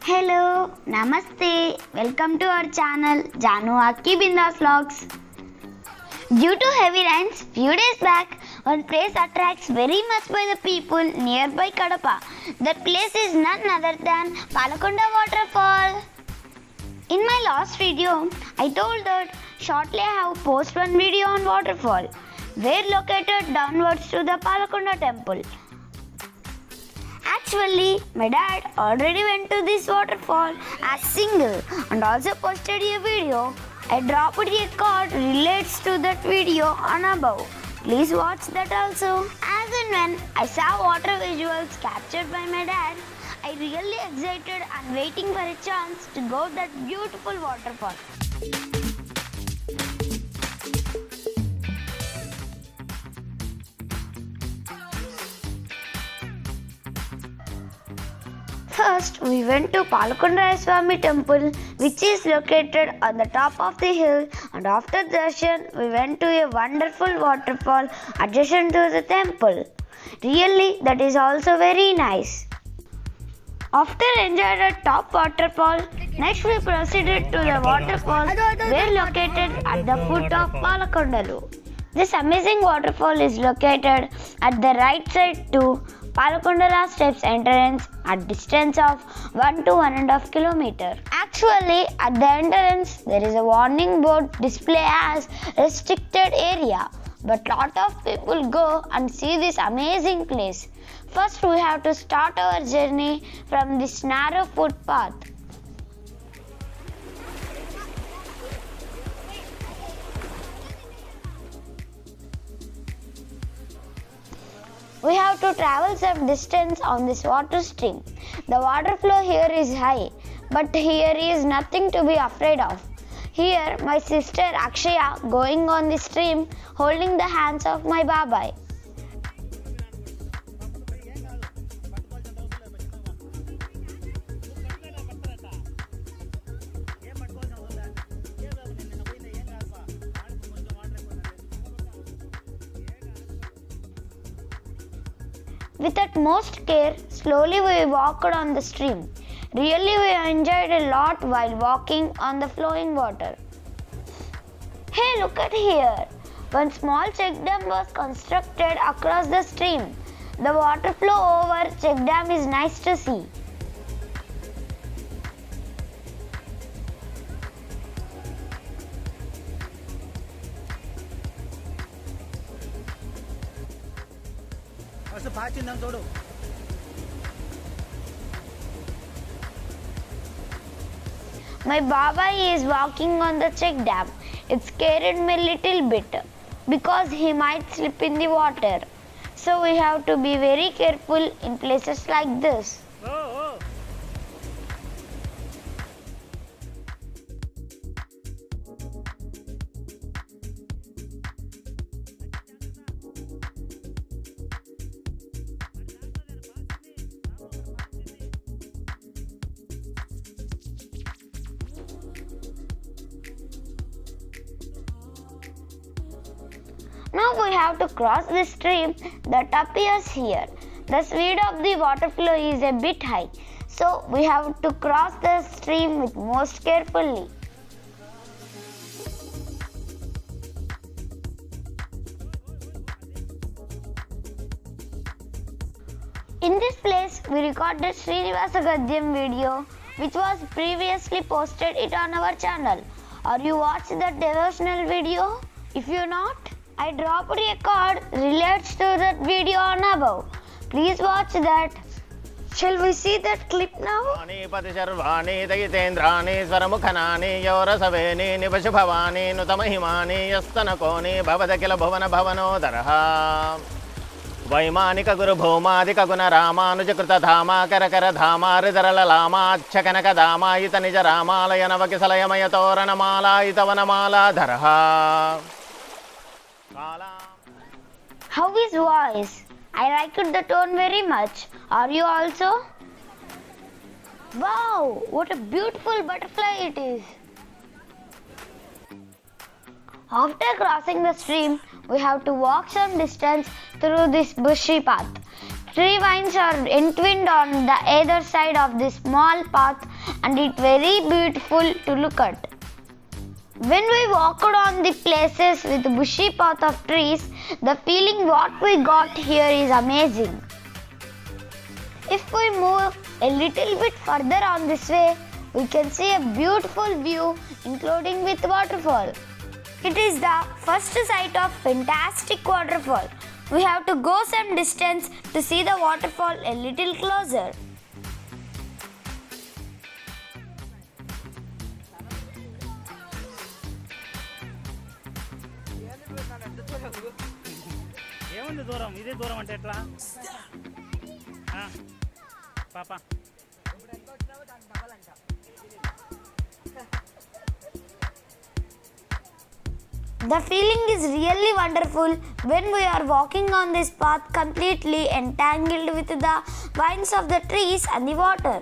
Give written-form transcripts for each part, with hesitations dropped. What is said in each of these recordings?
Hello, Namaste. Welcome to our channel Janu Aki Bindas Vlogs. Due to heavy rains few days back, one place attracts very much by the people nearby Kadapa. That place is none other than Palakonda Waterfall. In my last video, I told that shortly I have posted one video on waterfall, where located downwards to the Palakonda temple. Actually, my dad already went to this waterfall as single and also posted a video. I dropped a card relates to that video on above. Please watch that also. As and when I saw water visuals captured by my dad, I really excited and waiting for a chance to go that beautiful waterfall. First, we went to Palakonda Swami temple, which is located on the top of the hill, and after darshan, we went to a wonderful waterfall adjacent to the temple. Really, that is also very nice. After enjoying the top waterfall, next we proceeded to the waterfall, where located at the foot of Palakondalu. This amazing waterfall is located at the right side to Palakondala steps entrance at distance of 1 to 1.5 km. Actually, at the entrance, there is a warning board display as restricted area. But lot of people go and see this amazing place. First, we have to start our journey from this narrow footpath. We have to travel some distance on this water stream. The water flow here is high, but here is nothing to be afraid of. Here, my sister Akshaya going on the stream holding the hands of my babai. With utmost care, slowly we walked on the stream. Really, we enjoyed a lot while walking on the flowing water. Hey, look at here! One small check dam was constructed across the stream. The water flow over check dam is nice to see. My babai is walking on the check dam. It scared me a little bit because he might slip in the water. So we have to be very careful in places like this. Now we have to cross the stream that appears here. The speed of the water flow is a bit high, so we have to cross the stream with most carefully. In this place, we recorded Srinivasa Gadyam video, which was previously posted it on our channel. Or you watched that devotional video? If you not, I dropped a card relates to that video on above. Please watch that. Shall we see that clip now? వైమానిక గురు భౌమాదిక గుణ రామానుజకృత ధామా కరకర ధామారిధరల లామాచ్చకనక దామాయిత నిజ రామాలయ నవకిసలయమయ తోరణమాలాయిత వనమాలాధర. How is voice? I liked the tone very much. Are you also? Wow, what a beautiful butterfly it is. After crossing the stream, we have to walk some distance through this bushy path. Three vines are entwined on the either side of this small path, and it's very beautiful to look at. When we walked on the places with bushy path of trees, the feeling what we got here is amazing. If we move a little bit further on this way, we can see a beautiful view including with waterfall. It is the first sight of fantastic waterfall. We have to go some distance to see the waterfall a little closer. ఏముంది దూరం ఇదే దూరం అంటే ఎట్లా పాప The feeling is really wonderful when we are walking on this path completely entangled with the vines of the trees and the water.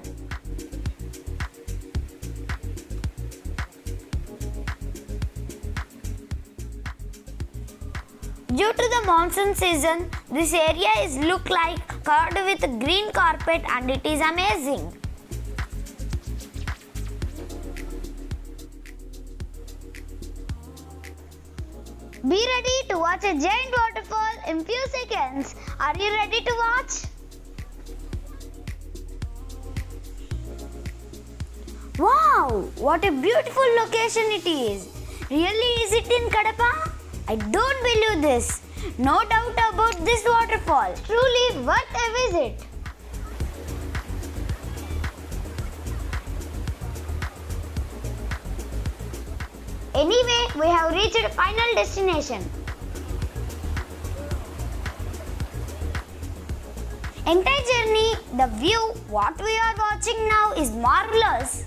Due to the monsoon season, this area is look like covered with green carpet and it is amazing. Be ready to watch a giant waterfall in few seconds. Are you ready to watch? Wow, what a beautiful location it is. Really, is it in Kadapa? I don't believe this. No doubt about this waterfall. Truly worth a visit. Anyway, we have reached a final destination. Entire journey, the view, what we are watching now is marvelous.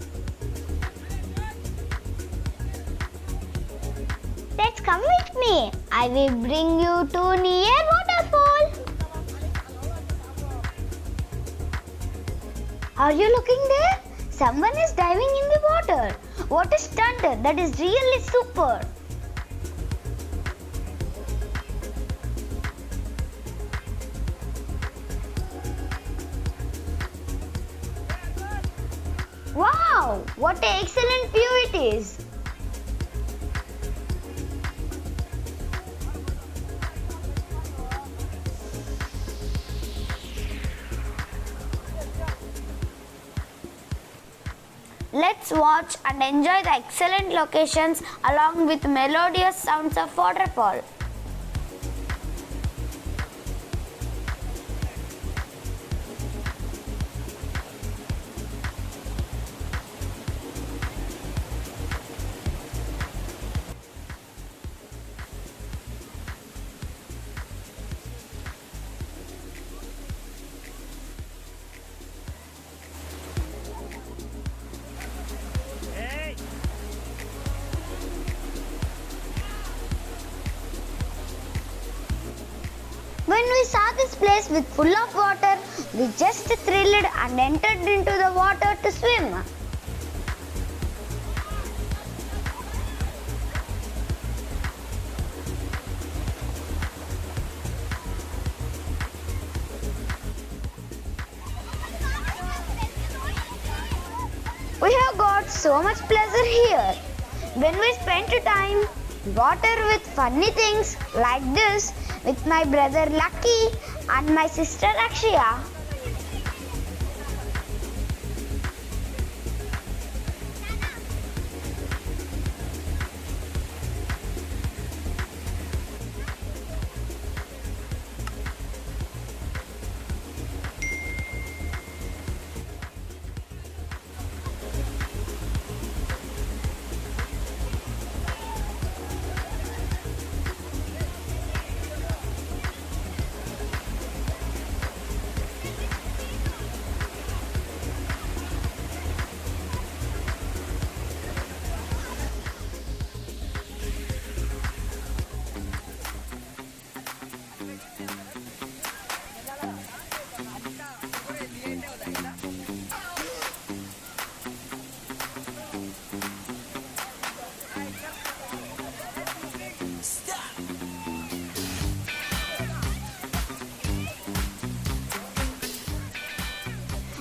Let's come with me. I will bring you to near waterfall. Are you looking there? Someone is diving in the water. What a stunt! That is really super. Wow! What an excellent view it is. Let's watch and enjoy the excellent locations along with melodious sounds of waterfall. When we saw this place with full of water, we just thrilled and entered into the water to swim. We have got so much pleasure here. When we spent time water with funny things like this with my brother Lucky and my sister Akshaya.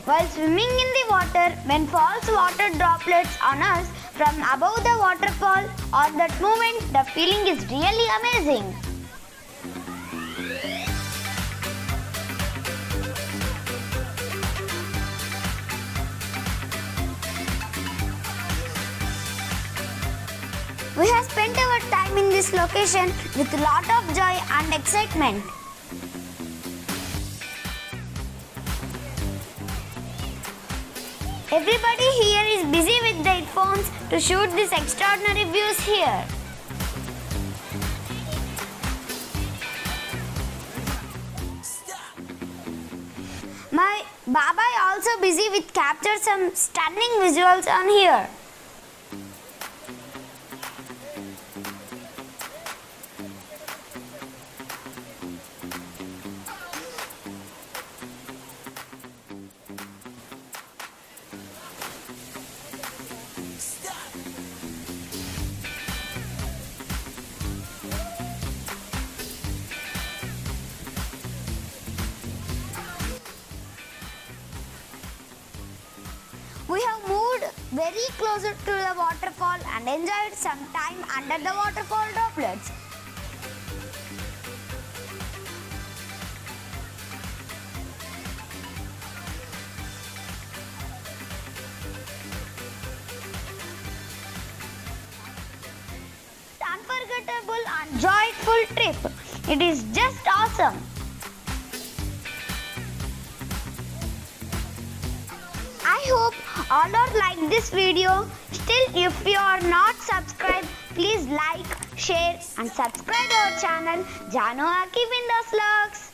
While swimming in the water, when falls water droplets on us from above the waterfall, on that moment, the feeling is really amazing. We have spent our time in this location with a lot of joy and excitement. Everybody here is busy with their phones to shoot these extraordinary views here. My Baba is also busy with capture some stunning visuals on here. We have moved very closer to the waterfall and enjoyed some time under the waterfall droplets. Unforgettable and joyful trip. It is just awesome. I hope all are like this video. Still, if you are not subscribed, please like, share and subscribe our channel Janu Aki Bindas Vlogs.